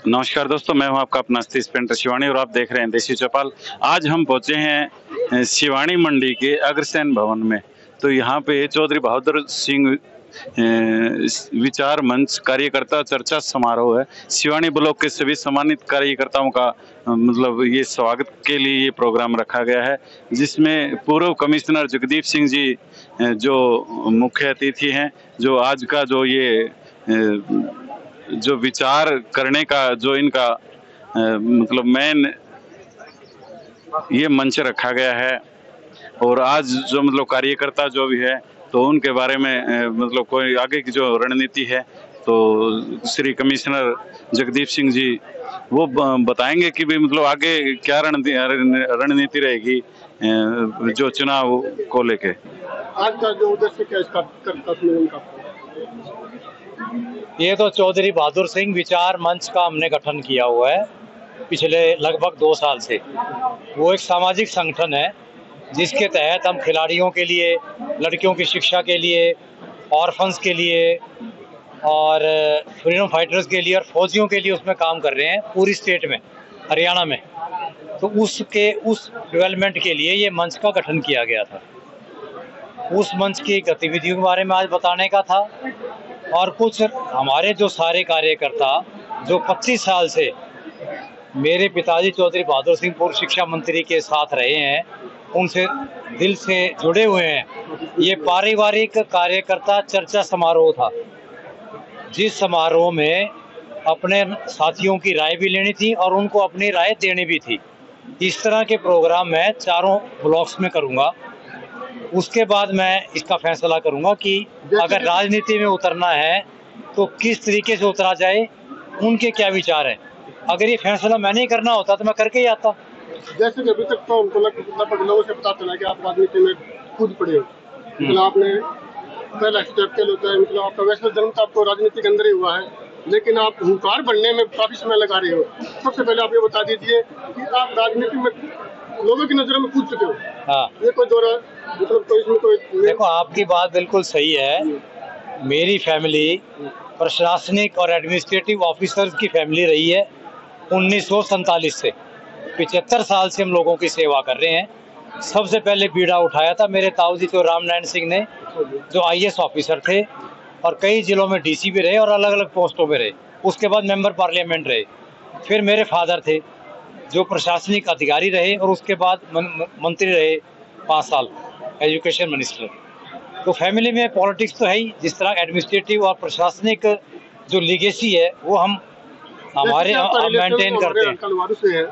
नमस्कार दोस्तों, मैं हूं आपका अपना स्थित पेंटर शिवानी और आप देख रहे हैं देसी चौपाल। आज हम पहुंचे हैं शिवानी मंडी के अग्रसेन भवन में। तो यहाँ पे चौधरी बहादुर सिंह विचार मंच कार्यकर्ता चर्चा समारोह है। शिवानी ब्लॉक के सभी सम्मानित कार्यकर्ताओं का मतलब ये स्वागत के लिए ये प्रोग्राम रखा गया है, जिसमें पूर्व कमिश्नर जगदीप सिंह जी जो मुख्य अतिथि हैं। जो आज का जो ये जो विचार करने का जो इनका मतलब मेन ये मंच रखा गया है, और आज जो मतलब कार्यकर्ता जो भी है तो उनके बारे में मतलब कोई आगे की जो रणनीति है तो श्री कमिश्नर जगदीप सिंह जी वो बताएंगे कि भी मतलब आगे क्या रणनीति रहेगी जो चुनाव को लेके। आज का जो उद्देश्य क्या इसका ये तो चौधरी बहादुर सिंह विचार मंच का हमने गठन किया हुआ है पिछले लगभग 2 साल से। वो एक सामाजिक संगठन है जिसके तहत हम खिलाड़ियों के लिए, लड़कियों की शिक्षा के लिए, ऑर्फन्स के लिए और फ्रीडम फाइटर्स के लिए और फौजियों के लिए उसमें काम कर रहे हैं पूरी स्टेट में, हरियाणा में। तो उस डेवलपमेंट के लिए ये मंच का गठन किया गया था। उस मंच की गतिविधियों के बारे में आज बताने का था, और कुछ हमारे जो सारे कार्यकर्ता जो 25 साल से मेरे पिताजी चौधरी बहादुर सिंह पूर्व शिक्षा मंत्री के साथ रहे हैं, उनसे दिल से जुड़े हुए हैं। ये पारिवारिक कार्यकर्ता चर्चा समारोह था, जिस समारोह में अपने साथियों की राय भी लेनी थी और उनको अपनी राय देनी भी थी। इस तरह के प्रोग्राम मैं 4 ब्लॉक्स में करूँगा। उसके बाद मैं इसका फैसला करूंगा कि अगर राजनीति में उतरना है तो किस तरीके से उतरा जाए, उनके क्या विचार हैं। अगर ये फैसला मैं नहीं करना होता तो मैं करके ही आता। जैसे कि अभी तक तो हमको लोगों से पता चला कि आप राजनीति में कूद पड़े हो, मतलब आपने पहला स्टेप क्या होता है, मतलब आपका वैसे जन्म तो आपको राजनीति के अंदर ही हुआ है, लेकिन आप हुंकार बनने में काफी समय लगा रहे हो। सबसे पहले आप ये बता दीजिए कि आप राजनीति में लोगों की नजरों में कूद चुके हो। हाँ, ये कोई दौरा मतलब तो इसमें कोई देखो, आपकी बात बिल्कुल सही है। मेरी फैमिली प्रशासनिक और एडमिनिस्ट्रेटिव ऑफिसर्स की फैमिली रही है 1947 से। 75 साल से हम लोगों की सेवा कर रहे हैं। सबसे पहले बीड़ा उठाया था मेरे ताऊ जी तो रामनारायण सिंह ने, जो IAS ऑफिसर थे और कई जिलों में DC भी रहे और अलग अलग पोस्टों पे रहे। उसके बाद मेंबर पार्लियामेंट रहे। फिर मेरे फादर थे जो प्रशासनिक अधिकारी रहे और उसके बाद मंत्री रहे 5 साल, एजुकेशन मिनिस्टर। तो फैमिली में पॉलिटिक्स तो है ही। जिस तरह एडमिनिस्ट्रेटिव और प्रशासनिक जो लीगेसी है वो हम हमारे मेंटेन करते हैं।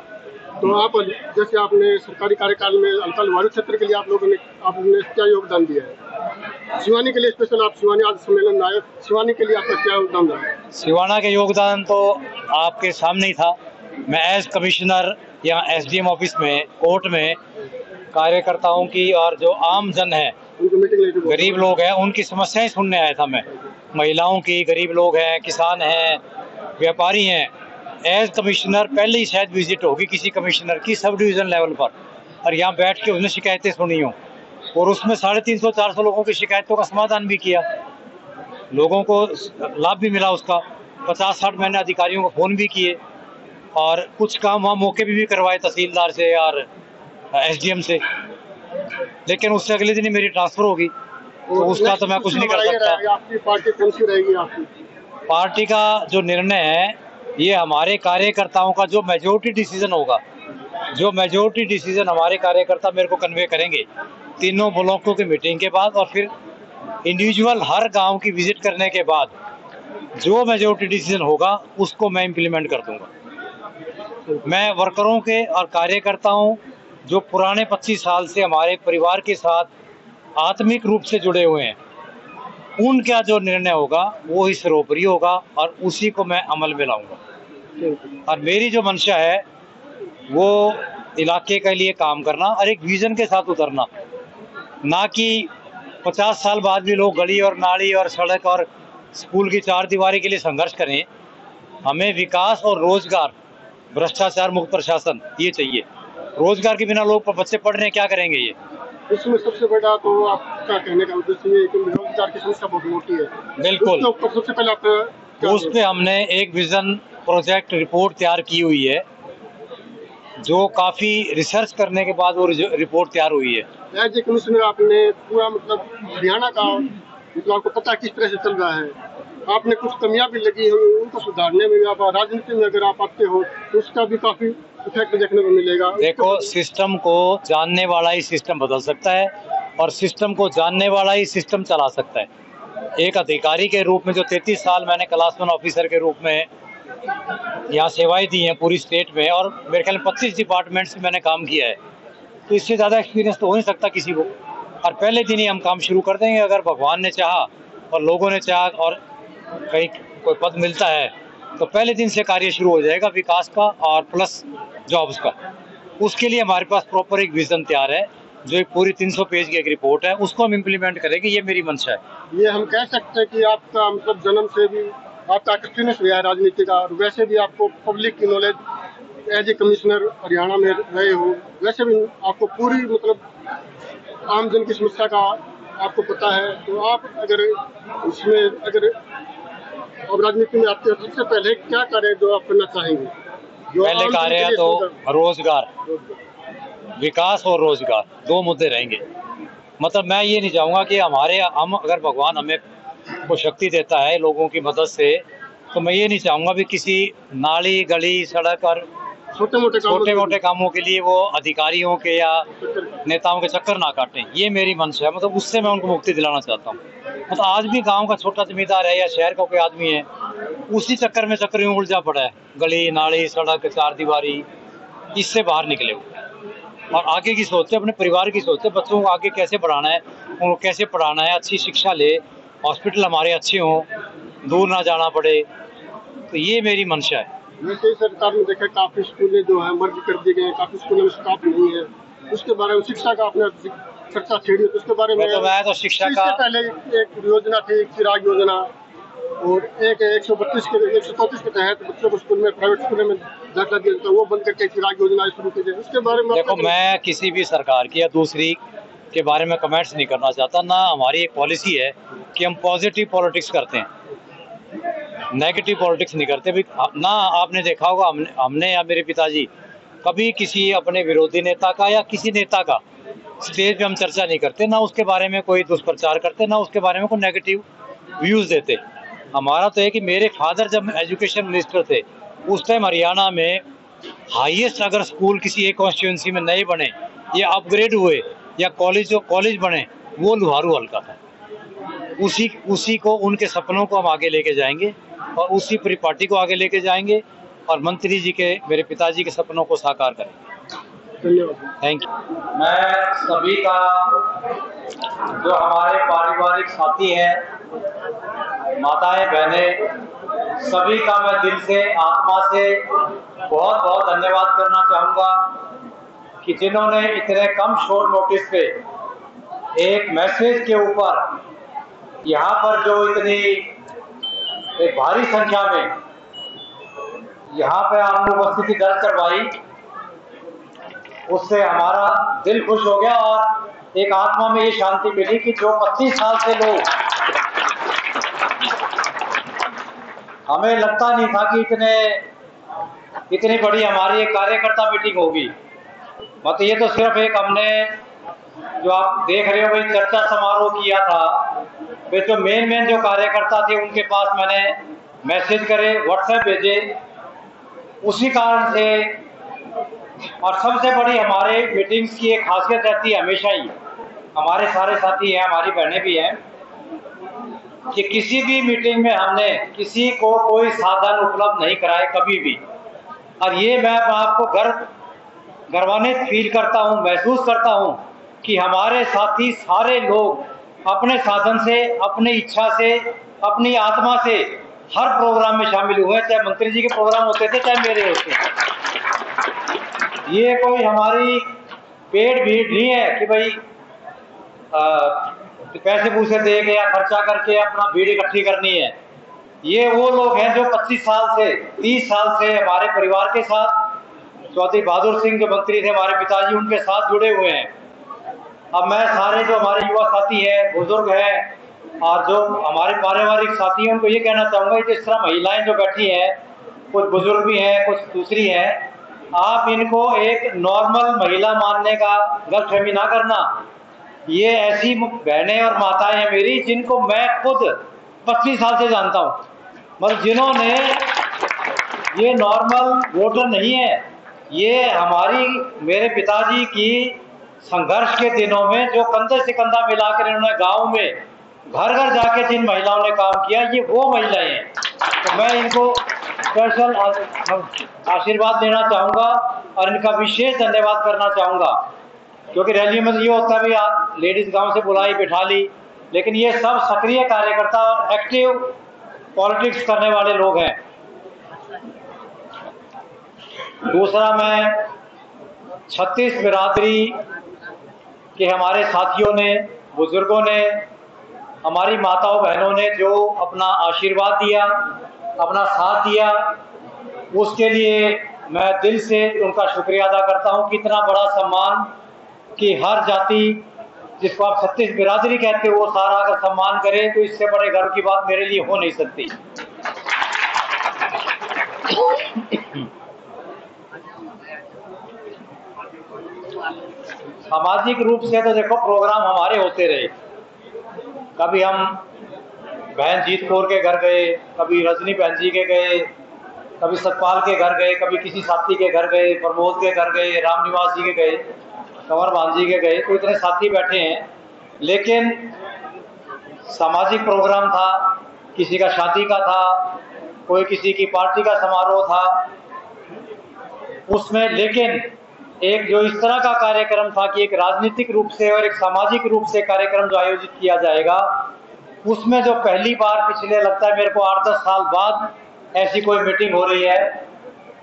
तो आप जैसे आपने सरकारी कार्यकाल में अलकल वायु क्षेत्र के लिए आपने क्या योगदान दिया है? शिवानी के लिए स्पेशल आप शिवानी आज सम्मेलन में आए, शिवानी के लिए आपका क्या योगदान रहा है? शिवाना के योगदान तो आपके सामने ही था। मैं एज कमिश्नर या SDM ऑफिस में, कोर्ट में कार्यकर्ताओं की और जो आम जन है, गरीब लोग हैं, उनकी समस्याएं सुनने आया था मैं। महिलाओं की, गरीब लोग हैं, किसान हैं, व्यापारी हैं। एज कमिश्नर पहले ही शायद विजिट होगी किसी कमिश्नर की सब डिवीज़न लेवल पर, और यहाँ बैठ के उसने शिकायतें सुनी हो और उसमें 350-400 लोगों की शिकायतों का समाधान भी किया। लोगों को लाभ भी मिला उसका। 50-60 मैंने अधिकारियों को फ़ोन भी किए और कुछ काम वहाँ मौके भी करवाए तहसीलदार से और SDM से। लेकिन उससे अगले दिन ही मेरी ट्रांसफ़र होगी, तो उसका तो मैं कुछ नहीं कर सकता। आपकी पार्टी कौन सी रहेगी? आपकी पार्टी का जो निर्णय है ये हमारे कार्यकर्ताओं का जो मेजोरिटी डिसीजन होगा, जो मेजोरिटी डिसीजन हमारे कार्यकर्ता मेरे को कन्वे करेंगे तीनों ब्लॉकों की मीटिंग के बाद, और फिर इंडिविजुअल हर गांव की विजिट करने के बाद जो मेजोरिटी डिसीजन होगा उसको मैं इम्प्लीमेंट कर दूंगा। मैं वर्करों के और कार्यकर्ताओं जो पुराने 25 साल से हमारे परिवार के साथ आत्मिक रूप से जुड़े हुए हैं, उनका जो निर्णय होगा वो ही सर्वोपरि होगा और उसी को मैं अमल में लाऊंगा। और मेरी जो मंशा है वो इलाके के लिए काम करना और एक विजन के साथ उतरना, ना कि 50 साल बाद भी लोग गली और नाली और सड़क और स्कूल की 4 दीवारी के लिए संघर्ष करें। हमें विकास और रोजगार, भ्रष्टाचार मुक्त प्रशासन ये चाहिए। रोजगार के बिना लोग बच्चे पढ़ रहे हैं, क्या करेंगे ये? इसमें सबसे बड़ा तो आपका कहने का उद्देश्य ये है कि बेरोजगार की समस्या बहुत मोटी है। बिल्कुल। सबसे पहले आप उस पे हमने एक विजन प्रोजेक्ट रिपोर्ट तैयार की हुई है, जो काफ़ी रिसर्च करने के बाद वो रिपोर्ट तैयार हुई है। एज ए कमिश्नर आपने पूरा मतलब हरियाणा का मतलब आपको पता किस तरह से चल रहा है, आपने कुछ कमियां भी लगी हुई उनको सुधारने में, आप राजनीति में अगर आप आते हो तो उसका भी काफी इफेक्ट देखने को मिलेगा। देखो, सिस्टम को जानने वाला ही सिस्टम बदल सकता है और सिस्टम को जानने वाला ही सिस्टम चला सकता है। एक अधिकारी के रूप में जो 33 साल मैंने क्लास 1 ऑफिसर के रूप में यहाँ सेवाएं दी हैं पूरी स्टेट में, और मेरे ख्याल में 25 डिपार्टमेंट्स में मैंने काम किया है, तो इससे ज़्यादा एक्सपीरियंस तो हो नहीं सकता किसी को। और पहले दिन ही हम काम शुरू कर देंगे, अगर भगवान ने चाहा और लोगों ने चाहा और कहीं कोई पद मिलता है तो पहले दिन से कार्य शुरू हो जाएगा विकास का और प्लस जॉब्स का। उसके लिए हमारे पास प्रॉपर एक विजन तैयार है, जो एक पूरी 300 पेज की एक रिपोर्ट है, उसको हम इम्प्लीमेंट करेंगे। ये मेरी मंशा है। ये हम कह सकते हैं कि आपका मतलब जन्म से भी आपका एक्सपीरियंस रहा है राजनीति का, और वैसे भी आपको पब्लिक की knowledge as a commissioner Haryana में रहे हो, वैसे भी आपको पूरी मतलब आम जन की समस्या का आपको पता है। तो आप अगर इसमें अगर अब राजनीति में आते हो तो सबसे पहले क्या करें जो आप करना चाहेंगे? पहले कार्य है तो रोजगार, विकास और रोजगार, 2 मुद्दे रहेंगे। मतलब मैं ये नहीं चाहूँगा कि हम अगर भगवान हमें को शक्ति देता है लोगों की मदद से, तो मैं ये नहीं चाहूँगा भी किसी नाली गली सड़क और छोटे मोटे कामों के लिए वो अधिकारियों के या नेताओं के चक्कर ना काटें। ये मेरी मंशा है, मतलब उससे मैं उनको मुक्ति दिलाना चाहता हूँ। मतलब आज भी गांव का छोटा जमींदार है या शहर का कोई आदमी है, उसी चक्कर में चक्कर उलझा पड़ा है, गली नाली सड़क चार दीवारी, इससे बाहर निकले हो और आगे की सोचते, अपने परिवार की सोचते, बच्चों को आगे कैसे बढ़ाना है, उनको कैसे पढ़ाना है, अच्छी शिक्षा ले, हॉस्पिटल हमारे अच्छे हों, दूर ना जाना पड़े। तो ये मेरी मंशा है। वैसे ही सरकार ने देखा काफी स्कूलें जो है मर्ज कर दिए गए, काफी स्कूलों में स्टाफ नहीं है, उसके बारे में शिक्षा का आपने चर्चा छेड़ी, तो उसके बारे में तो शिक्षा का पहले एक योजना थी चिराग योजना, और एक 132 के 134 के तहत बच्चों को स्कूल में प्राइवेट स्कूलों में दाखिला दिया जाता है, वो बंद करके चिराग योजना शुरू की जाए, उसके बारे में देखो, मैं किसी भी सरकार की या दूसरी के बारे में कमेंट्स नहीं करना चाहता। ना हमारी एक पॉलिसी है कि हम पॉजिटिव पॉलिटिक्स करते हैं, नेगेटिव पॉलिटिक्स नहीं करते भी। ना आपने देखा होगा हमने या मेरे पिताजी कभी किसी अपने विरोधी नेता का या किसी नेता का स्टेज पे हम चर्चा नहीं करते, ना उसके बारे में कोई दुष्प्रचार करते, ना उसके बारे में कोई नेगेटिव व्यूज देते। हमारा तो है कि मेरे फादर जब एजुकेशन मिनिस्टर थे उस टाइम हरियाणा में हाईएस्ट अगर स्कूल किसी एक कॉन्स्टिट्यूंसी में नए बने या अपग्रेड हुए या कॉलेज बने, वो लुहारू हल्का था। उसी को, उनके सपनों को हम आगे लेके जाएंगे और उसी पूरी पार्टी को आगे लेके जाएंगे और मंत्री जी के, मेरे पिताजी के सपनों को साकार करेंगे। धन्यवाद। Thank you. मैं सभी का, जो हमारे पारिवारिक साथी हैं, माताएं बहनें, सभी का मैं दिल से आत्मा से बहुत बहुत धन्यवाद करना चाहूँगा कि जिन्होंने इतने कम शॉर्ट नोटिस पे एक मैसेज के ऊपर यहाँ पर जो इतनी एक भारी संख्या में यहाँ पे आपने उपस्थिति दर्ज करवाई, उससे हमारा दिल खुश हो गया और एक आत्मा में ये शांति मिली कि जो 25 साल से लोग, हमें लगता नहीं था कि इतनी बड़ी हमारी एक कार्यकर्ता मीटिंग होगी। मतलब ये तो सिर्फ एक हमने, जो आप देख रहे हो भाई, चर्चा समारोह किया था, वे जो मेन जो कार्यकर्ता थे उनके पास मैंने मैसेज करे, व्हाट्सएप भेजे, उसी कारण से। और सबसे बड़ी हमारे मीटिंग्स की एक खासियत रहती है हमेशा ही, हमारे सारे साथी हैं, हमारी बहनें भी हैं, कि किसी भी मीटिंग में हमने किसी को कोई साधन उपलब्ध नहीं कराए कभी भी। और ये मैं आपको गर्वान्वित फील करता हूँ, महसूस करता हूँ कि हमारे साथी सारे लोग अपने साधन से, अपनी इच्छा से, अपनी आत्मा से हर प्रोग्राम में शामिल हुए, चाहे मंत्री जी के प्रोग्राम होते थे चाहे मेरे होते थे। ये कोई हमारी पेड़ भीड़ नहीं है कि भाई पैसे पूसे दे के या खर्चा करके अपना भीड़ इकट्ठी करनी है। ये वो लोग हैं जो 25 साल से 30 साल से हमारे परिवार के साथ, चौधरी बहादुर सिंह जो मंत्री थे हमारे पिताजी, उनके साथ जुड़े हुए हैं। अब मैं सारे जो हमारे युवा साथी हैं, बुजुर्ग हैं और जो हमारे पारिवारिक साथी हैं, उनको ये कहना चाहूँगा कि जिस तरह महिलाएं जो बैठी हैं कुछ बुजुर्ग भी हैं, कुछ दूसरी हैं, आप इनको एक नॉर्मल महिला मानने का गलतफहमी ना करना। ये ऐसी बहनें और माताएं हैं मेरी जिनको मैं खुद 25 साल से जानता हूँ, मतलब जिन्होंने, ये नॉर्मल वोटर नहीं है, ये हमारी, मेरे पिताजी की संघर्ष के दिनों में जो कंधे से कंधा मिलाकर इन्होंने गांव में घर घर जाके जिन महिलाओं ने काम किया, ये वो महिलाएं हैं। तो मैं इनको स्पेशल आशीर्वाद देना चाहूँगा और इनका विशेष धन्यवाद करना चाहूँगा, क्योंकि रैली में ये होता है भी आप लेडीज गांव से बुलाई बिठा ली, लेकिन ये सब सक्रिय कार्यकर्ता और एक्टिव पॉलिटिक्स करने वाले लोग हैं। दूसरा, मैं 36 बिरादरी के हमारे साथियों ने, बुजुर्गों ने, हमारी माताओं बहनों ने जो अपना आशीर्वाद दिया, अपना साथ दिया, उसके लिए मैं दिल से उनका शुक्रिया अदा करता हूं। कितना बड़ा सम्मान कि हर जाति, जिसको आप 36 बिरादरी कहते हो, वो सारा अगर सम्मान करे तो इससे बड़े गर्व की बात मेरे लिए हो नहीं सकती। सामाजिक रूप से तो देखो प्रोग्राम हमारे होते रहे, कभी हम बहन जीत कौर के घर गए, कभी रजनी बहन जी के गए, कभी सतपाल के घर गए, कभी किसी साथी के घर गए, प्रमोद के घर गए, रामनिवास जी के गए, कंवर भान जी के गए, तो इतने साथी बैठे हैं। लेकिन सामाजिक प्रोग्राम था, किसी का शादी का था, कोई किसी की पार्टी का समारोह था, उसमें लेकिन एक जो इस तरह का कार्यक्रम था कि एक राजनीतिक रूप से और एक सामाजिक रूप से कार्यक्रम जो आयोजित किया जाएगा, उसमें जो पहली बार पिछले लगता है मेरे को 8-10 साल बाद ऐसी कोई मीटिंग हो रही है,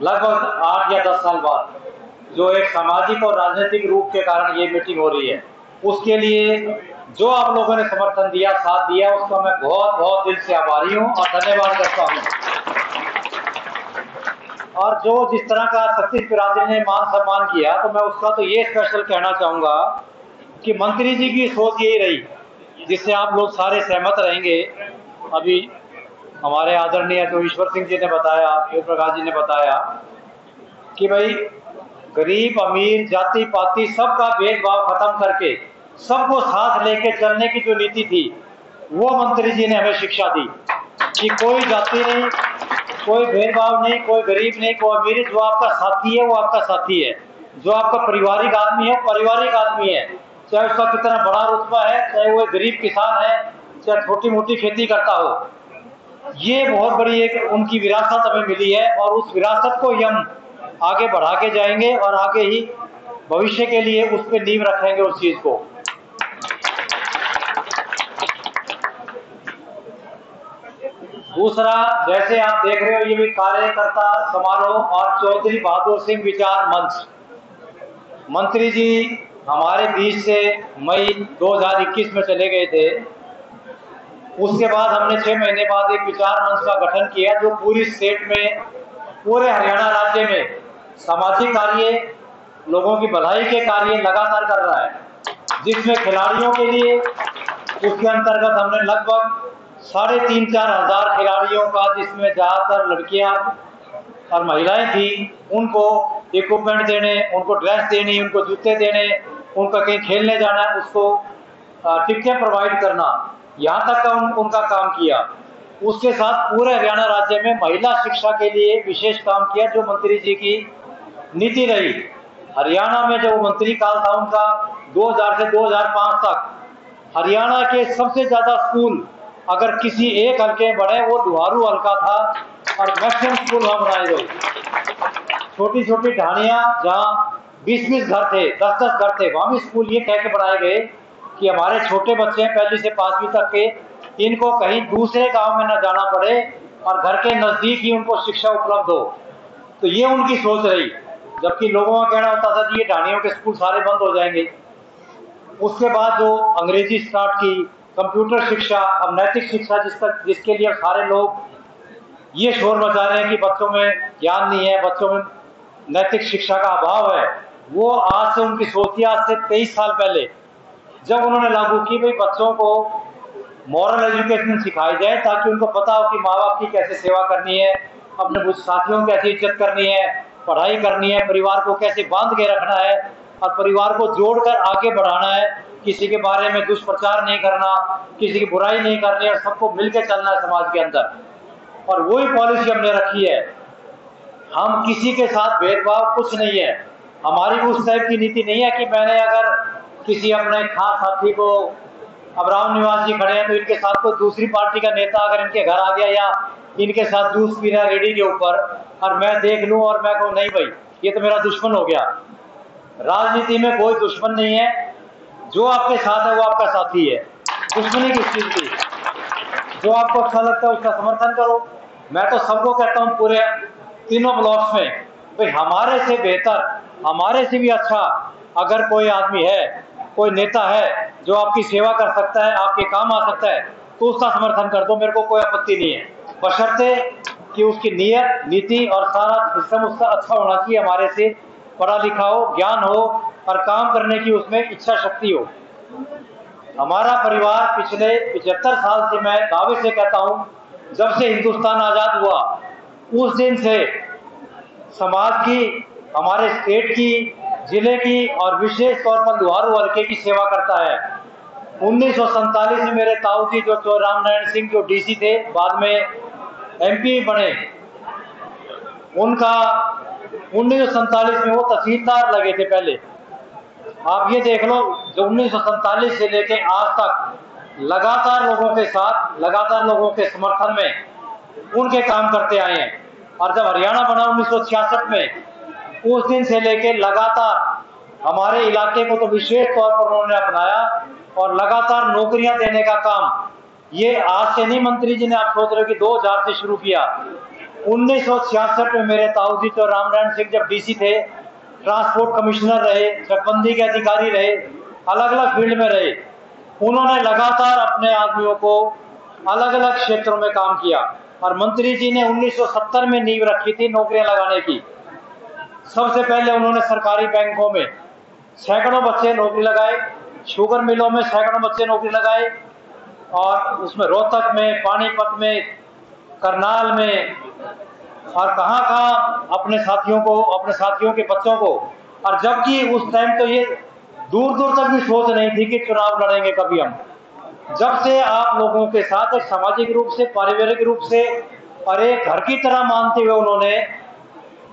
लगभग 8 या 10 साल बाद, जो एक सामाजिक और राजनीतिक रूप के कारण ये मीटिंग हो रही है। उसके लिए जो आप लोगों ने समर्थन दिया, साथ दिया, उसका मैं बहुत बहुत दिल से आभारी हूँ और धन्यवाद करता हूँ। और जो जिस तरह का 36 बिरादरी ने मान सम्मान किया, तो मैं उसका तो ये स्पेशल कहना चाहूँगा कि मंत्री जी की सोच यही रही, जिससे आप लोग सारे सहमत रहेंगे। अभी हमारे आदरणीय जो ईश्वर सिंह जी ने बताया, शिव प्रकाश जी ने बताया कि भाई गरीब अमीर जाति पाति सबका भेदभाव खत्म करके सबको साथ लेके चलने की जो नीति थी, वो मंत्री जी ने हमें शिक्षा दी कि कोई जाति नहीं, कोई भेदभाव नहीं, कोई गरीब नहीं, कोई अमीर, जो आपका साथी है वो आपका साथी है, जो आपका पारिवारिक आदमी है पारिवारिक आदमी है, चाहे उसका कितना बड़ा रुतबा है, चाहे वो गरीब किसान है, चाहे छोटी मोटी खेती करता हो। ये बहुत बड़ी एक उनकी विरासत हमें मिली है और उस विरासत को ही हम आगे बढ़ा के जाएंगे और आगे ही भविष्य के लिए उस पर नींव रखेंगे उस चीज को। दूसरा, जैसे आप देख रहे हो, ये भी कार्यकर्ता समारोह और चौधरी बहादुर सिंह विचार मंच, मंत्री जी हमारे बीच से मई 2021 में चले गए थे। उसके बाद हमने 6 महीने बाद एक विचार मंच का गठन किया, जो पूरी स्टेट में, पूरे हरियाणा राज्य में सामाजिक कार्य, लोगों की भलाई के कार्य लगातार कर रहा है, जिसमें खिलाड़ियों के लिए, उसके अंतर्गत हमने लगभग 3,500-4 हजार खिलाड़ियों का, जिसमें ज्यादातर लड़कियां और महिलाएं थी, उनको इक्विपमेंट देने, उनको ड्रेस देनी, उनको जूते देने, उनका कहीं खेलने जाना है उसको टिकटें प्रोवाइड करना, यहाँ तक का उनका काम किया। उसके साथ पूरे हरियाणा राज्य में महिला शिक्षा के लिए विशेष काम किया, जो मंत्री जी की नीति रही। हरियाणा में जो मंत्री काल था उनका 2000 से 2005 तक, हरियाणा के सबसे ज्यादा स्कूल अगर किसी एक हल्के में बढ़े, वो लुहारू हल्का था और मैक्सिमम स्कूल वहां बनाए गए। छोटी छोटी ढाणियां जहाँ 20-20 घर थे, 10-10 घर थे, वहां भी स्कूल ये कह के बनाए गए कि हमारे छोटे बच्चे हैं 1ली से 5वीं तक के, इनको कहीं दूसरे गांव में न जाना पड़े और घर के नजदीक ही उनको शिक्षा उपलब्ध हो। तो ये उनकी सोच रही, जबकि लोगों का कहना होता था कि ये ढाणियों के स्कूल सारे बंद हो जाएंगे। उसके बाद जो अंग्रेजी स्टार्ट की, कंप्यूटर शिक्षा, अब नैतिक शिक्षा, जिसके लिए सारे लोग ये शोर मचा रहे हैं कि बच्चों में ज्ञान नहीं है, बच्चों में नैतिक शिक्षा का अभाव है, वो आज से उनकी सोच थी, आज से 23 साल पहले जब उन्होंने लागू की, भाई बच्चों को मॉरल एजुकेशन सिखाई जाए ताकि उनको पता हो कि माँ बाप की कैसे सेवा करनी है, अपने साथियों की कैसे इज्जत करनी है, पढ़ाई करनी है, परिवार को कैसे बांध के रखना है और परिवार को जोड़कर आगे बढ़ाना है। किसी के बारे में दुष्प्रचार नहीं करना, किसी की बुराई नहीं करनी है, सबको मिलकर चलना है समाज के अंदर। और वही पॉलिसी हमने रखी है। हम किसी के साथ भेदभाव कुछ नहीं है, हमारी उस टाइप की नीति नहीं है कि मैंने अगर किसी अपने खास साथी को, अब राम निवास जी खड़े हैं तो इनके साथ कोई दूसरी पार्टी का नेता अगर इनके घर आ गया या इनके साथ जूस पी रहा है रेडी के ऊपर और मैं देख लूं और मैं कहूं नहीं भाई ये तो मेरा दुश्मन हो गया। राजनीति में कोई दुश्मन नहीं है, जो आपके साथ है वो आपका साथी है। दुश्मनी किस चीज की? जो आपको अच्छा लगता है उसका समर्थन करो। मैं तो सबको कहता हूँ पूरे तीनों ब्लॉक्स में, भाई हमारे से बेहतर, हमारे से भी अच्छा अगर कोई आदमी है, कोई नेता है जो आपकी सेवा कर सकता है, आपके काम आ सकता है, तो उसका समर्थन कर दो, मेरे को कोई आपत्ति नहीं है, बशर्ते कि उसकी नीयत, नीति और सारा सिस्टम उसका अच्छा होना चाहिए, हमारे से पढ़ा लिखा हो, ज्ञान हो और काम करने की उसमें इच्छा शक्ति हो। हमारा परिवार पिछले 75 साल से, मैं दावे से कहता हूं, जब से हिंदुस्तान आजाद हुआ उस दिन से समाज की, हमारे स्टेट की, जिले की और विशेष तौर पर लुहारू हल्के की सेवा करता है। 1947 में मेरे ताऊ जी जो राम नारायण सिंह जो डीसी थे, बाद में एमपी बने, उनका 1947 में वो तहसीलदार लगे थे पहले। आप ये देख लो, जो 1947 से लेके आज तक लगातार लोगों के साथ, लगातार लोगों के समर्थन में उनके काम करते आए हैं। और जब हरियाणा बना 1966 में, उस दिन से लेके लगातार हमारे इलाके को तो विशेष तौर पर उन्होंने अपनाया और लगातार नौकरियां देने का काम, ये आज से नहीं मंत्री जी ने, आप सोच रहे हो कि 2000 से शुरू किया। 1966 में मेरे ताऊ जी तो राम नारायण सिंह जब डीसी थे, ट्रांसपोर्ट कमिश्नर रहे, चकबंदी के अधिकारी रहे, अलग अलग फील्ड में रहे, उन्होंने लगातार अपने आदमियों को अलग अलग क्षेत्रों में काम किया। और मंत्री जी ने 1970 में नींव रखी थी नौकरियां लगाने की। सबसे पहले उन्होंने सरकारी बैंकों में सैकड़ों बच्चे नौकरी लगाए, शुगर मिलों में सैकड़ों बच्चे नौकरी लगाए, और उसमें रोहतक में, पानीपत में, करनाल में और कहाँ अपने साथियों के बच्चों को। और जबकि उस टाइम तो ये दूर दूर तक भी सोच नहीं थी कि चुनाव लड़ेंगे कभी हम। जब से आप लोगों के साथ एक सामाजिक रूप से, पारिवारिक रूप से और एक घर की तरह मानते हुए उन्होंने,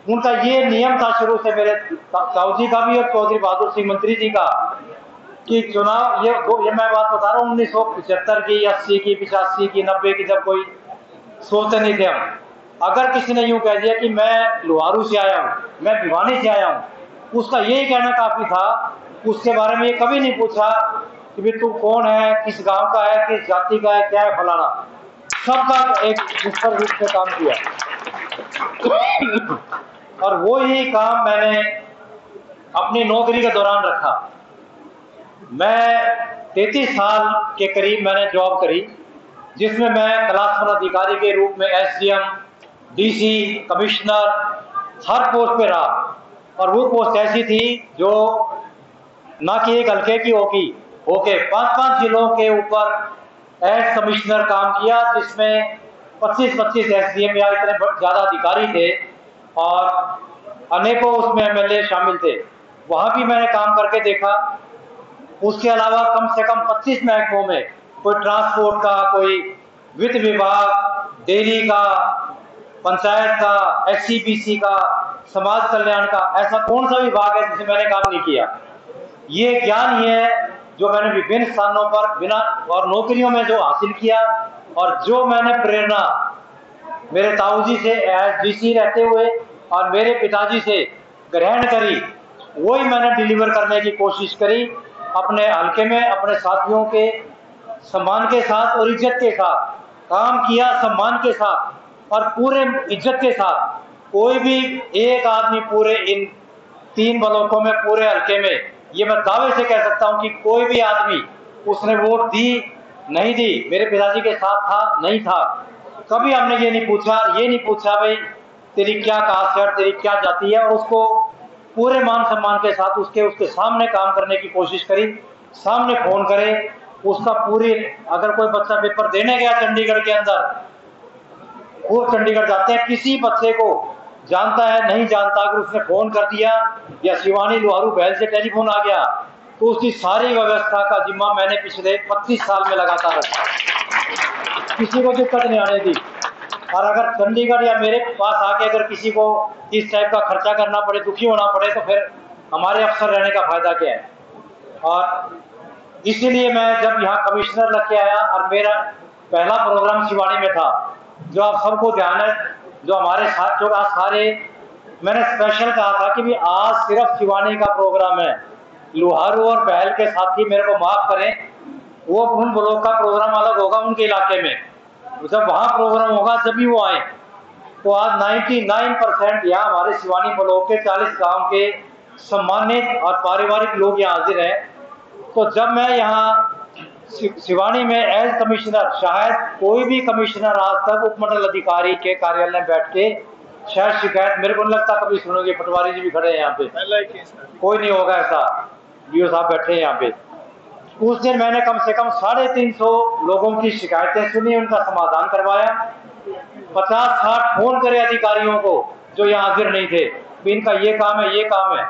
उनका ये नियम था शुरू से, मेरे ताऊ जी का भी और चौधरी बहादुर सिंह मंत्री जी का, कि चुनाव, ये मैं बात बता रहा हूँ 1975 की, 80 की, 85 की, 90 की, जब कोई सोचते नहीं थे हम। अगर किसी ने यूं कह दिया कि मैं लुहारू से आया हूँ, मैं भिवानी से आया हूँ, उसका यही कहना काफी था। उसके बारे में ये कभी नहीं पूछा कि भाई तू कौन है, किस गांव का है, किस जाति का है, क्या है, फलाना। सबका एक निष्पक्ष रूप से काम किया। और वो ही काम मैंने अपनी नौकरी के दौरान रखा। मैं 33 साल के करीब मैंने जॉब करी, जिसमें मैं क्लास 1 अधिकारी के रूप में एसडीएम, डीसी, कमिश्नर हर पोस्ट पे रहा। और वो पोस्ट ऐसी थी जो ना कि एक हल्के की होके 5-5 जिलों के ऊपर एज कमिश्नर काम किया, जिसमें 25-25 एसडीएम या इतने ज्यादा अधिकारी थे और अनेकों उसमें एमएलए शामिल थे। वहां भी मैंने काम करके देखा। उसके अलावा कम से कम 25 महकमों में, कोई ट्रांसपोर्ट का, कोई वित्त विभाग, डेयरी का, पंचायत का, एससीबीसी का, समाज कल्याण का, ऐसा कौन सा विभाग है जिसे मैंने काम नहीं किया। ये ज्ञान ही है जो मैंने विभिन्न स्थानों पर बिना और नौकरियों में जो हासिल किया, और जो मैंने प्रेरणा मेरे ताऊ जी से एज डीसी रहते हुए और मेरे पिताजी से ग्रहण करी, वही मैंने डिलीवर करने की कोशिश करी अपने हल्के में, अपने साथियों के सम्मान के साथ और इज्जत के साथ काम किया, सम्मान के साथ और पूरे इज्जत के साथ। कोई भी एक आदमी पूरे इन 3 ब्लॉकों में, पूरे हल्के में, ये मैं दावे से कह सकता हूं कि कोई भी आदमी उसने वोट दी नहीं दी, मेरे पिताजी के साथ था नहीं था। कभी हमने ये नहीं पूछा भाई तेरी क्या कास्ट है, तेरी क्या जाति है, और उसको पूरे मान सम्मान के साथ उसके सामने काम करने की कोशिश करी। सामने फोन करे उसका पूरी, अगर कोई बच्चा पेपर देने गया चंडीगढ़ के अंदर, वो चंडीगढ़ जाते हैं। किसी बच्चे को जानता है नहीं जानता, अगर उसने फोन कर दिया या शिवानी लोहारू बहल से टेलीफोन आ गया तो उसकी सारी व्यवस्था का जिम्मा मैंने पिछले 25 साल में लगातार रखा, किसी को दिक्कत नहीं आने दी। और अगर चंडीगढ़ या मेरे पास आके अगर किसी को इस टाइप का खर्चा करना पड़े, दुखी होना पड़े, तो फिर हमारे अफसर रहने का फायदा क्या है। और इसीलिए मैं जब यहाँ कमिश्नर लग के आया और मेरा पहला प्रोग्राम शिवानी में था, जो आप सबको ध्यान है, जो हमारे साथ जो आज सारे, मैंने स्पेशल कहा था कि भी आज सिर्फ शिवानी का प्रोग्राम है, लोहारू और बहल के साथी मेरे को माफ करें, वो उन ब्लॉक का प्रोग्राम अलग होगा उनके इलाके में, जब वहां प्रोग्राम होगा जब भी वो आए। तो आज 99% यहाँ हमारे शिवानी ब्लॉक के 40 गांव के सम्मानित और पारिवारिक लोग यहाँ हाजिर हैं। तो जब मैं यहाँ शिवानी में एज कमिश्नर, शायद कोई भी कमिश्नर आज तक उपमंडल अधिकारी के कार्यालय में बैठ के शायद शिकायत मेरे को नहीं लगता कभी सुनोगे, पटवारी जी भी खड़े हैं यहाँ पे, कोई नहीं होगा ऐसा, डीओ साहब बैठे हैं यहाँ पे। उस दिन मैंने कम से कम 350 लोगों की शिकायतें सुनी, उनका समाधान करवाया, 50-60 फोन करे अधिकारियों को जो यहाँ हाजिर नहीं थे, इनका ये काम है, ये काम है।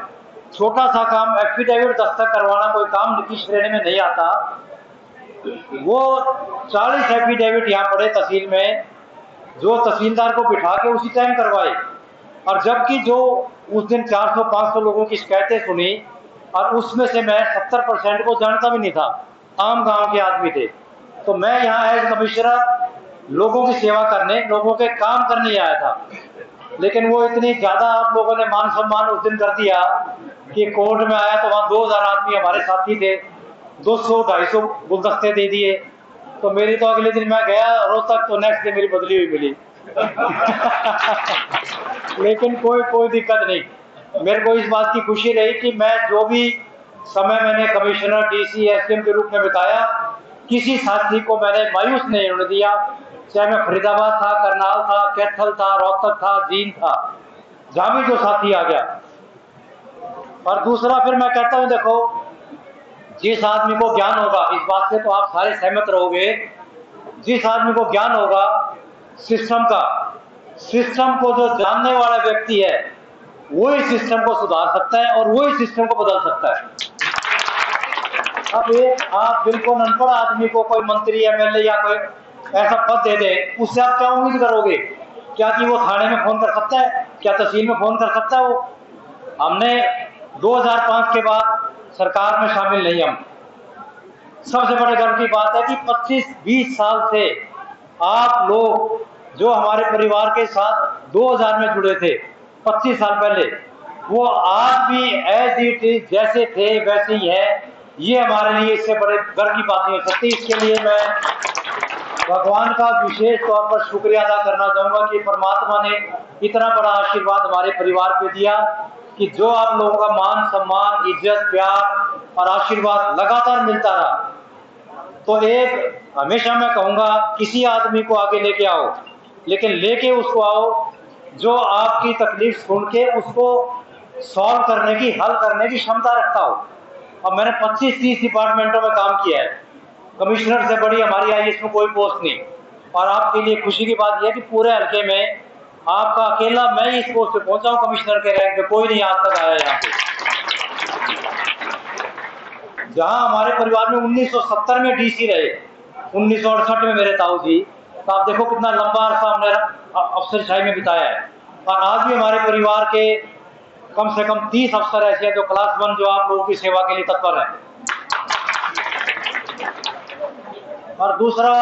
छोटा सा काम एफिडेविट दस्तखत करवाना कोई काम नीति श्रेणी में नहीं आता, वो 40 एफिडेविट यहाँ पड़े तहसील में, जो तहसीलदार को बिठा के उसी टाइम करवाए। और जबकि जो उस दिन 400-500 लोगों की शिकायतें सुनी और उसमें से मैं 70% को जानता भी नहीं था, आम गांव के आदमी थे। तो मैं यहाँ एज कमिश्नर लोगों की सेवा करने, लोगों के काम करने आया था, लेकिन वो इतनी ज्यादा आप लोगों ने मान सम्मान उस दिन कर दिया कि कोर्ट में आया तो वहां 2000 आदमी हमारे साथी थे, 200-250 गुलदस्ते दे दिए। तो मेरी तो अगले दिन मैं गया रोहतक, तो नेक्स्ट डे मेरी बदली हुई मिली। लेकिन कोई दिक्कत नहीं, मेरे को इस बात की खुशी रही कि मैं जो भी समय मैंने कमिश्नर, डीसी, एसडीएम के रूप में बिताया, किसी साथी को मैंने मायूस नहीं होने दिया, चाहे मैं फरीदाबाद था, करनाल था, कैथल था, रोहतक था, जींद था, जहां भी जो साथी आ गया। और दूसरा फिर मैं कहता हूं, देखो जिस आदमी को ज्ञान होगा, इस बात से तो आप सारे सहमत रहोगे, जिस आदमी को ज्ञान होगा सिस्टम का, सिस्टम को जो जानने वाला व्यक्ति है वही सिस्टम को सुधार सकता है और वही सिस्टम को बदल सकता है। अब एक आप बिल्कुल अनपढ़ आदमी को कोई मंत्री, एमएलए या कोई ऐसा पद दे दे, उससे आप क्या उम्मीद करोगे? क्या कि वो थाने में फोन कर सकता है? क्या तहसील में फोन कर सकता है? वो हमने 2005 के बाद सरकार में शामिल नहीं, हम सबसे बड़े गर्व की बात है कि 25-20 साल से आप लोग जो हमारे परिवार के साथ 2000 में जुड़े थे 25 साल पहले, वो आज भी एज इट इज जैसे थे वैसे ही है। ये हमारे लिए इससे बड़े गर्व की बात नहीं हो सकती। इसके लिए मैं भगवान का विशेष तौर पर शुक्रिया अदा करना चाहूंगा कि परमात्मा ने इतना बड़ा आशीर्वाद हमारे परिवार पे दिया कि जो आप लोगों का मान सम्मान, इज्जत, प्यार और आशीर्वाद लगातार मिलता रहा। तो एक हमेशा मैं कहूंगा, किसी आदमी को आगे लेके आओ, लेकिन लेके उसको आओ जो आपकी तकलीफ सुन के उसको सॉल्व करने की, हल करने की क्षमता रखता हो। अब मैंने 25-30 डिपार्टमेंटों में काम किया है, कमिश्नर से बड़ी हमारी आईएएस में कोई पोस्ट नहीं। और आपके लिए खुशी की बात यह कि पूरे हल्के में आपका अकेला मैं ही इस पोस्ट पे पहुंचा हूं, कमिश्नर के रैंक पे कोई नहीं आज तक आया यहाँ पे। जहां हमारे परिवार में 1970 में डीसी रहे, 1968 में मेरे ताऊ जी, तो आप देखो कितना लंबा अरसा हमने अफसरशाही में बिताया है। और आज भी हमारे परिवार के कम से कम 30 अफसर ऐसे हैं जो क्लास 1 जो आप लोगों की सेवा के लिए तत्पर हैं। और दूसरा,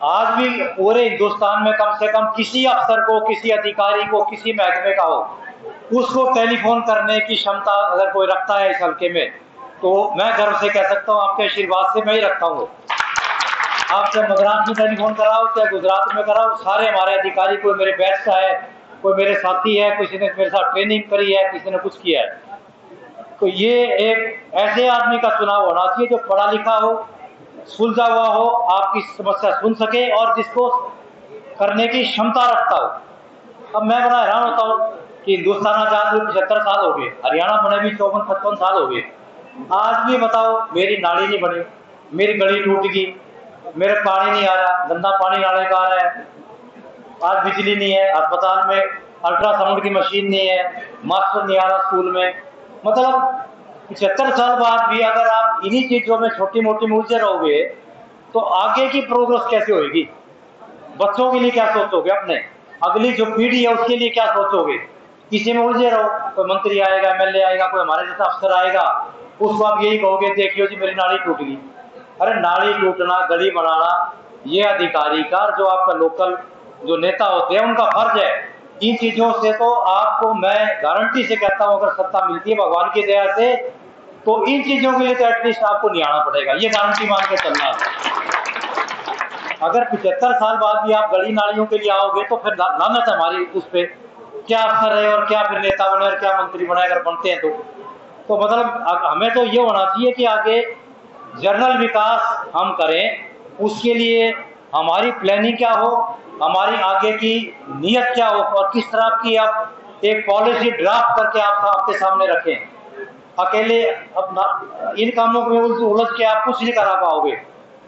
आज भी पूरे हिंदुस्तान में कम से कम किसी अफसर को, किसी अधिकारी को, किसी महकमे का हो, उसको टेलीफोन करने की क्षमता अगर कोई रखता है इस हल्के में, तो मैं गर्व से कह सकता हूँ आपके आशीर्वाद से मैं ही रखता हूँ। आप चाहे मद्रास में टेलीफोन कराओ, चाहे गुजरात में कराओ, सारे हमारे अधिकारी, कोई मेरे बैच का है, कोई मेरे साथी है, किसी ने मेरे साथ ट्रेनिंग करी है, किसी ने कुछ किया है। तो ये एक ऐसे आदमी का चुनाव होना चाहिए जो पढ़ा लिखा हो, सुलझा हुआ हो, आपकी समस्या सुन सके और जिसको करने की क्षमता रखता हो। अब मैं बड़ा हैरान होता हूँ कि हिंदुस्तान आजाद हुए 75 साल हो गए, हरियाणा बने भी 54-55 साल हो गए, आज भी बताओ मेरी नाली नहीं बनी, मेरी गली टूट गई, मेरे पानी नहीं आ रहा, गंदा पानी नाले का आ रहा है। आज बिजली नहीं है, अस्पताल में अल्ट्रासाउंड की मशीन नहीं है, मास्टर नहीं आ रहा स्कूल में। मतलब 75 साल बाद भी अगर आप इन्हीं चीजों में छोटी मोटी उलझे रहोगे तो आगे की प्रोग्रेस कैसे होगी? बच्चों के लिए क्या सोचोगे? अपने अगली जो पीढ़ी है उसके लिए क्या सोचोगे? किसी में उलझे रहो, कोई मंत्री आएगा, एमएलए आएगा, कोई हमारे जैसा अफसर आएगा, उसको आप यही कहोगे देखियो जी मेरी नाली टूट गई। अरे नाली टूटना, गली बनाना ये अधिकारी का, जो आपका लोकल जो नेता होते हैं उनका फर्ज है। इन चीजों से तो आपको मैं गारंटी से कहता हूं, अगर सत्ता मिलती है भगवान की दया से, तो इन चीजों के लिए तो एटलीस्ट आपको नहीं आना पड़ेगा, ये गारंटी मान के चलना है। अगर 75 साल बाद भी आप गली नालियों के लिए आओगे तो फिर लानत हमारी उस पर, क्या अफसर है और क्या फिर नेता बने और क्या मंत्री बने अगर बनते हैं तो मतलब हमें तो ये होना चाहिए कि आगे जनरल विकास हम करें, उसके लिए हमारी प्लानिंग क्या हो, हमारी आगे की नीयत क्या हो और किस तरह की आप एक पॉलिसी ड्राफ्ट करके आप आपके सामने रखें। अकेले अब इन कामों में उलझ के आप कुछ नहीं करा पाओगे।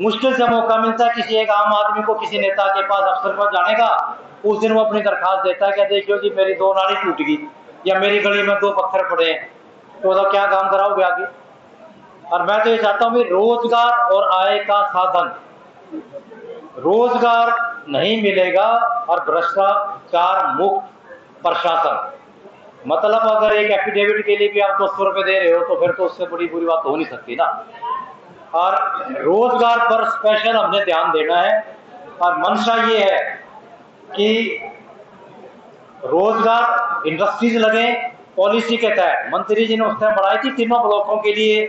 मुश्किल से मौका मिलता है किसी एक आम आदमी को किसी नेता के पास, अफसर पर जाने का, उस दिन वो अपनी दरखास्त देता है कि देखियो जी मेरी 2 नाली टूट गई या मेरी गली में 2 पत्थर पड़े हैं, तो मतलब क्या काम कराओगे आगे? और मैं तो ये चाहता हूँ रोजगार और आय का साधन, रोजगार नहीं मिलेगा और भ्रष्टाचार मुक्त प्रशासन, मतलब अगर एक एफिडेविट के लिए भी आप 200 रुपए दे रहे हो तो फिर तो उससे बड़ी बुरी बात हो नहीं सकती ना। और रोजगार पर स्पेशल हमने ध्यान देना है और मंशा ये है कि रोजगार इंडस्ट्रीज लगे पॉलिसी के तहत। मंत्री जी ने उस टाइम बढ़ाई थी तीनों ब्लॉकों के लिए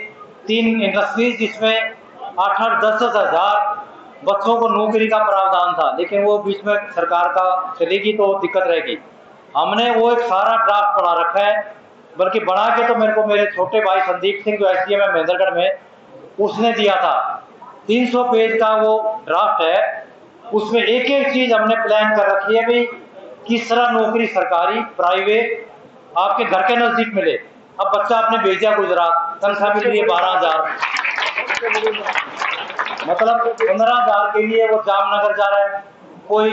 3 इंडस्ट्रीज, जिसमें 8-10 हजार बच्चों को नौकरी का प्रावधान था, लेकिन वो बीच में सरकार का चलेगी तो दिक्कत रहेगी। हमने वो एक सारा ड्राफ्ट बना रखा है, बल्कि बना के तो मेरे को मेरे छोटे भाई संदीप सिंह जो एसडीएम है महेंद्रगढ़ में, उसने दिया था। 300 पेज का वो ड्राफ्ट है, उसमें एक एक चीज हमने प्लान कर रखी है भाई, किस तरह नौकरी सरकारी प्राइवेट आपके घर के नजदीक मिले। अब बच्चा आपने भेजा गुजरात, तनख्वाह मिल रही है 12,000, मतलब 15,000 के लिए वो जामनगर जा रहा है, कोई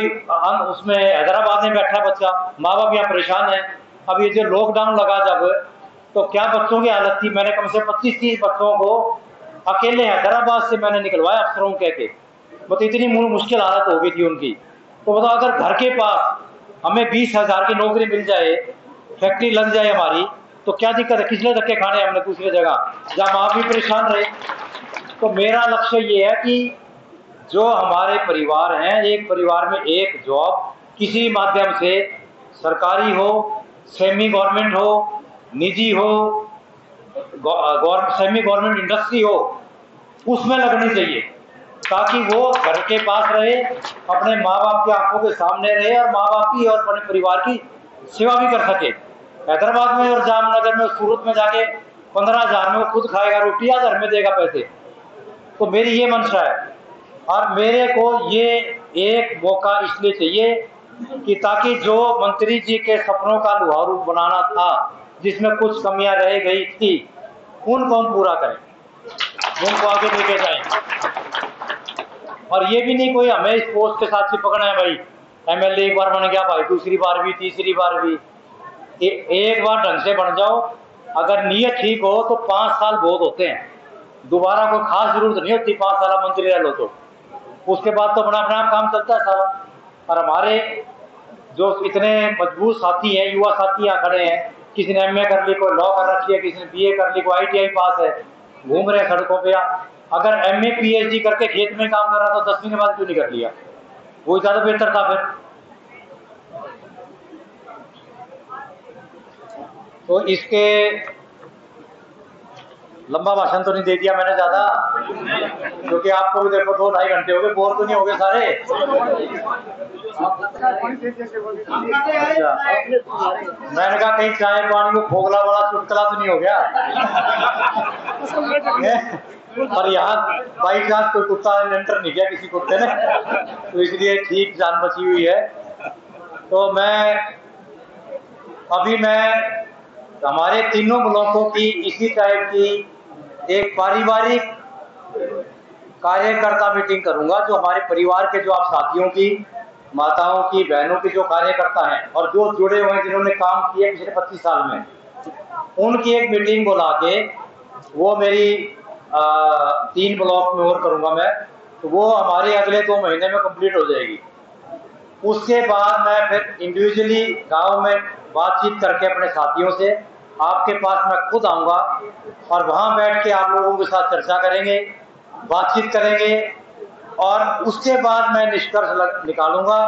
उसमें हैदराबाद में बैठा है बच्चा, माँ बाप यहाँ परेशान है। अब ये जो लॉकडाउन लगा जब, तो क्या बच्चों की हालत थी, मैंने कम से 25-30 बच्चों को अकेले हैदराबाद से मैंने निकलवाया अफसरों कह के, मतलब इतनी मुश्किल हालत हो गई थी उनकी। तो बताओ अगर घर के पास हमें 20,000 की नौकरी मिल जाए, फैक्ट्री लग जाए हमारी, तो क्या दिक्कत है? किसने धक्के खाने हमने दूसरी जगह जहां आप भी परेशान रहे। तो मेरा लक्ष्य ये है कि जो हमारे परिवार हैं, एक परिवार में एक जॉब किसी माध्यम से, सरकारी हो, सेमी गवर्नमेंट हो, निजी हो, सेमी गवर्नमेंट इंडस्ट्री हो, उसमें लगनी चाहिए, ताकि वो घर के पास रहे, अपने माँ बाप की आंखों के सामने रहे और माँ बाप की और अपने परिवार की सेवा भी कर सके। हैदराबाद में और जामनगर में, सूरत में जाके 15,000 में वो खुद खाएगा रोटी या घर में देगा पैसे। तो मेरी ये मंशा है और मेरे को ये एक मौका इसलिए चाहिए कि ताकि जो मंत्री जी के सपनों का लुहारू बनाना था, जिसमें कुछ कमियां रह गई थी, उनको हम पूरा करें, उनको आगे लेके जाएं। और ये भी नहीं कोई हमें इस पोस्ट के साथ चिपकना है भाई, एमएलए एक बार बन गया भाई, दूसरी बार भी, तीसरी बार भी। एक बार ढंग से बन जाओ, अगर नीयत ठीक हो तो 5 साल बहुत होते हैं, दोबारा कोई खास जरूरत नहीं होती 5 साल मंत्री रह लो तो, उसके बाद तो अपना अपना काम चलता है सारा। और हमारे जो इतने मजबूत साथी हैं, युवा साथी यहाँ खड़े हैं, किसी ने एमए कर ली, कोई लॉ कर रखी है, किसी ने बीए कर ली, कोई आईटीआई पास है, घूम रहे सड़कों पे। अगर एमए पीएचडी करके खेत में काम कर रहा तो 10वीं के बाद क्यों नहीं कर लिया? वो ज्यादा बेहतर था फिर। तो इसके लंबा भाषण तो नहीं दे दिया मैंने ज्यादा, क्योंकि आपको भी देखो 2-2.5 घंटे हो गए, बोर तो नहीं हो गए सारे? अच्छा, मैंने कहा कहीं चाय पानी को खोखला वाला चुटकला तो नहीं हो गया? पर यहाँ बाई चांस कोई कुत्ता एंटर नहीं किया किसी कुत्ते ने, तो इसलिए ठीक जान बची हुई है। तो मैं हमारे तीनों ब्लॉकों की इसी टाइप की एक पारिवारिक कार्यकर्ता मीटिंग करूंगा, जो हमारे परिवार के जो आप साथियों की माताओं की, बहनों की जो कार्यकर्ता हैं और जो जुड़े हुए हैं, जिन्होंने काम किए पिछले 25 साल में, उनकी एक मीटिंग बुला के, वो मेरी 3 ब्लॉक में और करूंगा मैं, तो वो हमारे अगले 2 महीने में कंप्लीट हो जाएगी। उसके बाद मैं फिर इंडिविजुअली गांव में बातचीत करके अपने साथियों से आपके पास मैं खुद आऊंगा और वहां बैठ के आप लोगों के साथ चर्चा करेंगे, बातचीत करेंगे और उसके बाद मैं निष्कर्ष निकालूंगा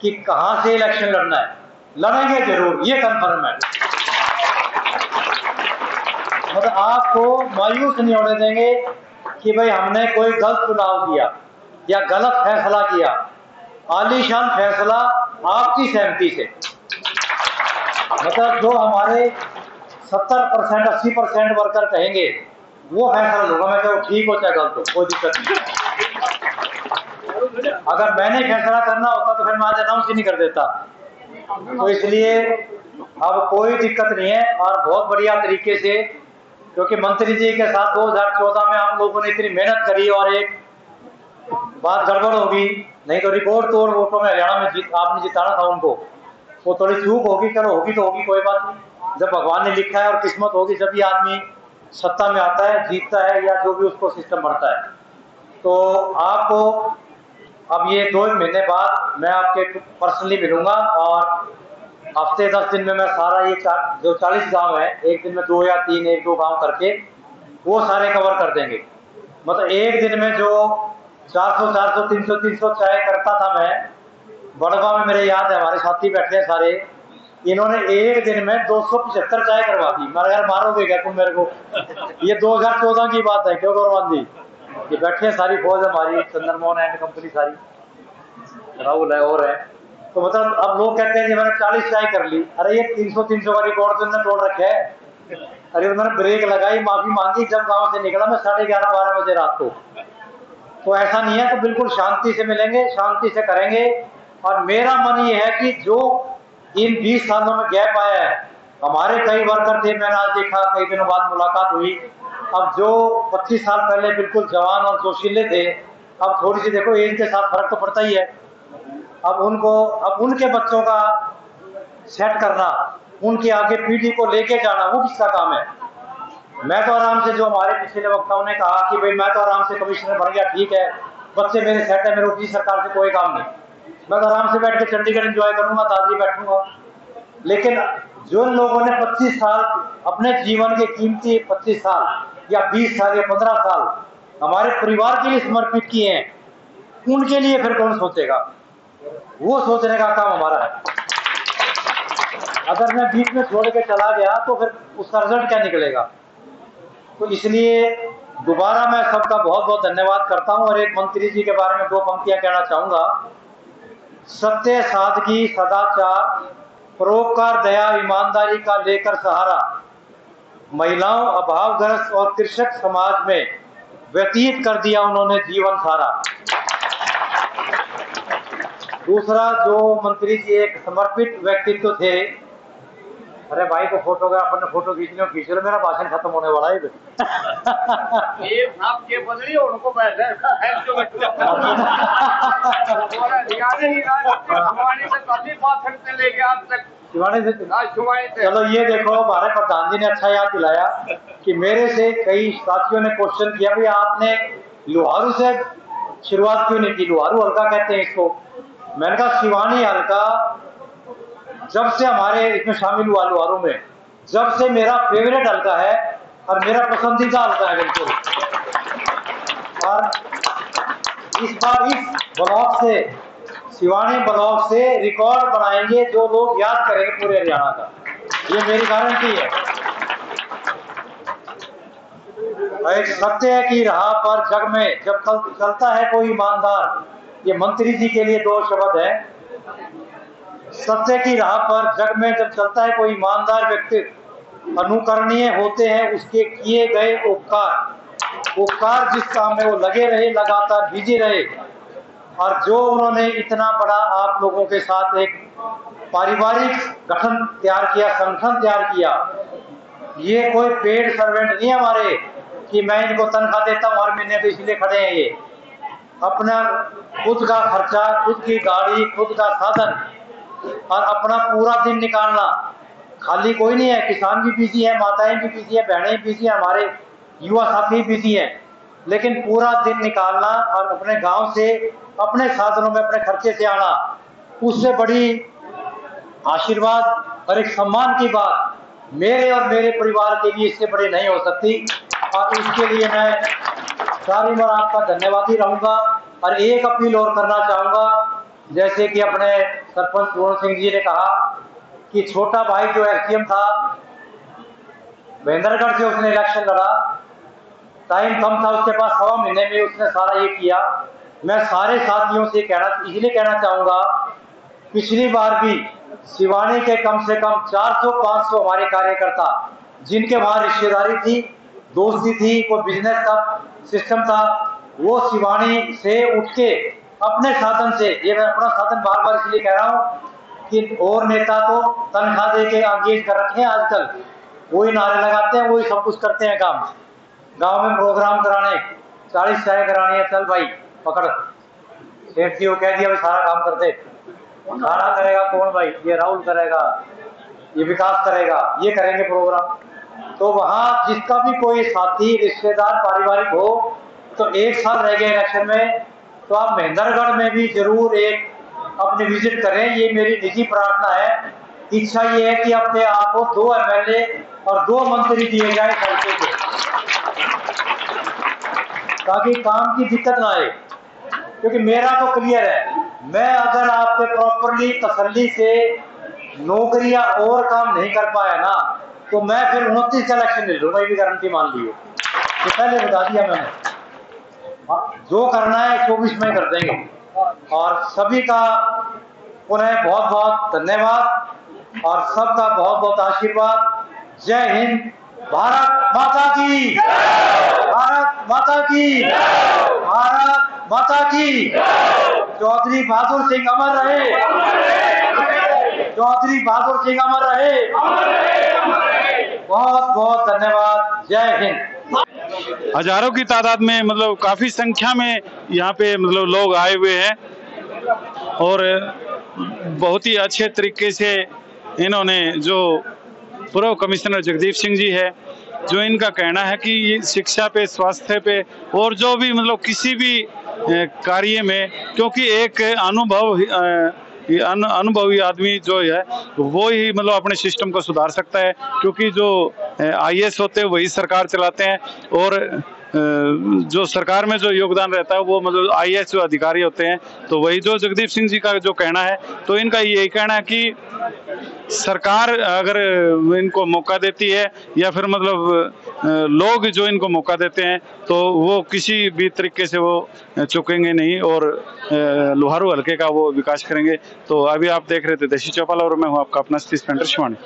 कि कहां से इलेक्शन लड़ना है। लड़ेंगे जरूर, ये कंफर्म है। मतलब आपको मायूस नहीं होने देंगे कि भाई हमने कोई गलत चुनाव किया या गलत फैसला किया। आलीशान फैसला आपकी सहमति से, मतलब जो हमारे 70% 80% वर्कर कहेंगे वो फैसला लूंगा मैं, चाहे ठीक हो चाहे गलत हो, कोई दिक्कत नहीं। अगर मैंने फैसला करना होता तो फिर मैं आज अनाउंस ही नहीं कर देता। तो इसलिए अब कोई दिक्कत नहीं है और बहुत बढ़िया तरीके से, क्योंकि मंत्री जी के साथ 2014 में आप लोगों ने इतनी मेहनत करी और एक बात गड़बड़ होगी, नहीं तो रिकॉर्ड तोड़ वोटों में हरियाणा में आपने जिताना था उनको, वो थोड़ी चूक होगी, चलो होगी तो होगी, कोई बात नहीं। जब भगवान ने लिखा है और किस्मत होगी जब भी आदमी सत्ता में आता है, जीतता है या जो भी उसको सिस्टम बढ़ता है। तो आपको अब ये 2 महीने बाद मैं आपके पर्सनली मिलूंगा और हफ्ते 10 दिन में मैं सारा ये जो 40 गांव है, एक दिन में 2 या 3 1-2 गांव करके वो सारे कवर कर देंगे। मतलब एक दिन में जो 400 300 चाय करता था मैं बड़गा में, मेरे याद है हमारे साथी बैठे हैं सारे, इन्होंने एक दिन में 275 चाय करवा दी। मैं यार मारोगे क्या तुम मेरे को? ये 2014 की बात है, क्यों गौरवान जी? ये बैठे हैं सारी फौज हमारी, चंद्रमोहन एंड कंपनी सारी, राहुल है और है। तो मतलब अब लोग कहते हैं कि मैंने 40 चाय कर ली। अरे ये 300 का रिकॉर्ड तुमने तोड़ रखा है। अरे मैंने ब्रेक लगाई, माफी मांगी, जब गांव से निकला मैं 11:30-12 बजे रात को। तो ऐसा नहीं है, तो बिल्कुल शांति से मिलेंगे, शांति से करेंगे। और मेरा मन ये है कि जो इन 20 सालों में गैप आया है, हमारे कई वर्कर थे, मैंने आज देखा कई दिनों बाद मुलाकात हुई। अब जो 25 साल पहले बिल्कुल जवान और जोशीले थे, अब थोड़ी सी देखो एज के साथ फर्क तो पड़ता ही है। अब उनके बच्चों का सेट करना, उनके आगे पीढ़ी को लेके जाना, वो किसका काम है? मैं तो आराम से, जो हमारे पिछले वक्ताओं ने कहा कि भाई मैं तो आराम से कमिश्नर बन गया, ठीक है, बच्चे मेरे सेट है, मेरे को सरकार से कोई काम नहीं, मैं तो आराम से बैठ के चंडीगढ़ एंजॉय करूंगा, ताजी बैठूंगा। लेकिन जो लोगों ने 25 साल अपने जीवन के कीमती 25 साल या 20 साल या 15 साल हमारे परिवार के लिए समर्पित किए हैं, उनके लिए फिर कौन सोचेगा? वो सोचने का काम हमारा है। अगर मैं बीच में छोड़ के चला गया तो फिर उसका रिजल्ट क्या निकलेगा? तो इसलिए दोबारा मैं सबका बहुत बहुत धन्यवाद करता हूं। और एक मंत्री जी के बारे में 2 पंक्तियां कहना चाहूंगा। सत्य, सादगी, सदाचार, परोपकार, दया, ईमानदारी का लेकर सहारा, महिलाओं, अभावग्रस्त और कृषक समाज में व्यतीत कर दिया उन्होंने जीवन सारा। दूसरा, जो मंत्री जी एक समर्पित व्यक्तित्व थे। अरे भाई को फोटोग्राफर ने फोटो खींच लो, मेरा भाषण खत्म होने वाला है। ये आपके बदली उनको बैठे लेके आज तक चलो ये देखो, हमारे प्रधान जी ने अच्छा याद दिलाया कि मेरे से कई साथियों ने क्वेश्चन किया, भाई आपने लोहारू से शुरुआत क्यों नहीं की? लोहारू हल्का कहते हैं इसको। मैंने कहा शिवानी हल्का जब से हमारे इसमें शामिल हुआ लोहारू में, जब से मेरा फेवरेट हल्का है और मेरा पसंदीदा हल्का है बिल्कुल। और इस बार इस ब्लॉक से, शिवानी ब्लॉक से रिकॉर्ड बनाएंगे जो लोग याद करेंगे पूरे हरियाणा का, ये मेरी गारंटी है। एक सत्य की राह पर जग में जब चलता है कोई ईमानदार, ये मंत्री जी के लिए 2 शब्द है। सत्य की राह पर जग में जब चलता है कोई ईमानदार व्यक्ति, अनुकरणीय होते हैं उसके किए गए उपकार जिस काम में वो लगे रहे, लगातार बिजी रहे। और जो उन्होंने इतना बड़ा आप लोगों के साथ एक पारिवारिक गठन तैयार किया, संगठन तैयार किया, ये कोई पेड सर्वेंट नहीं है हमारे कि मैं इनको तनख्वाह देता हूं हर महीने तो इसलिए खड़े हैं। अपना खुद का खर्चा, खुद की गाड़ी, खुद का साधन और अपना पूरा दिन निकालना। खाली कोई नहीं है, किसान भी बिजी है, माताएं भी बिजी है, बहनें भी बिजी है, हमारे युवा साथी बिजी हैं, लेकिन पूरा दिन निकालना और अपने गांव से अपने साधनों में अपने खर्चे से आना, उससे बड़ी आशीर्वाद और एक सम्मान की बात मेरे और मेरे परिवार के लिए इससे बड़ी नहीं हो सकती। और इसके लिए मैं सारी उम्र आपका धन्यवादी रहूंगा। और एक अपील और करना चाहूंगा, जैसे कि अपने सरपंच पूर्ण सिंह जी ने कहा कि छोटा भाई जो एसडीएम था महेंद्रगढ़ से, उसने इलेक्शन लड़ा, टाइम कम था उसके पास, 1.25 महीने में उसने सारा ये किया। मैं सारे साथियों से इसलिए कहना चाहूंगा, पिछली बार भी सिवानी के कम से कम 400-500 हमारे कार्यकर्ता, जिनके वहां रिश्तेदारी थी, दोस्ती थी, कोई बिजनेस का सिस्टम था, वो सिवानी से उठ के अपने साधन से, ये मैं अपना साधन बार बार इसलिए कह रहा हूँ कि और नेता तो तनख्वाह दे के आगे कर रखे हैं आजकल, वही नारे लगाते हैं, वही सब कुछ करते हैं काम। गांव में प्रोग्राम कराने, 40 चाय करानी है, चल भाई पकड़, सेठ जी को कह दिया भाई सारा काम करते, खाना करेगा कौन भाई, ये राहुल करेगा, ये विकास करेगा, ये करेंगे प्रोग्राम। तो वहां जिसका भी कोई साथी, रिश्तेदार, पारिवारिक हो, तो 1 साल रह गए इलेक्शन में, तो आप महेंद्रगढ़ में भी जरूर एक अपने विजिट करें। ये मेरी निजी प्रार्थना है, इच्छा ये है कि अपने आप को 2 एमएलए और 2 मंत्री दिए जाए हल्के के, ताकि काम की दिक्कत ना आए। क्योंकि मेरा तो क्लियर है, मैं अगर आपके प्रॉपरली तसल्ली से नौकरियां और काम नहीं कर पाया ना, तो मैं फिर 29 का इलेक्शन ले लूंगा, ये भी गारंटी मान ली हो, तो पहले बता दिया मैंने। जो करना है 24 में कर देंगे। और सभी का पुनः बहुत बहुत धन्यवाद और सबका बहुत बहुत आशीर्वाद। जय हिंद, भारत माता की, भारत माता की, भारत माता की। चौधरी बहादुर सिंह अमर रहे, चौधरी बहादुर सिंह अमर रहे। बहुत बहुत धन्यवाद। जय हिंद। हजारों की तादाद में, मतलब काफी संख्या में यहाँ पे मतलब लोग आए हुए हैं और बहुत ही अच्छे तरीके से इन्होंने, जो पूर्व कमिश्नर जगदीप सिंह जी है, जो इनका कहना है कि ये शिक्षा पे, स्वास्थ्य पे और जो भी मतलब किसी भी कार्य में, क्योंकि एक अनुभवी आदमी जो है वो ही मतलब अपने सिस्टम को सुधार सकता है, क्योंकि जो आईएएस होते हैं वही सरकार चलाते हैं और जो सरकार में जो योगदान रहता है वो मतलब आईएएस जो अधिकारी होते हैं, तो वही जो जगदीप सिंह जी का जो कहना है, तो इनका यही कहना है कि सरकार अगर इनको मौका देती है या फिर मतलब लोग जो इनको मौका देते हैं, तो वो किसी भी तरीके से वो चुकेंगे नहीं और लोहारू हल्के का वो विकास करेंगे। तो अभी आप देख रहे थे देसी चौपाल और मैं हूँ आपका अपना सतीश पेंटर शिवानी।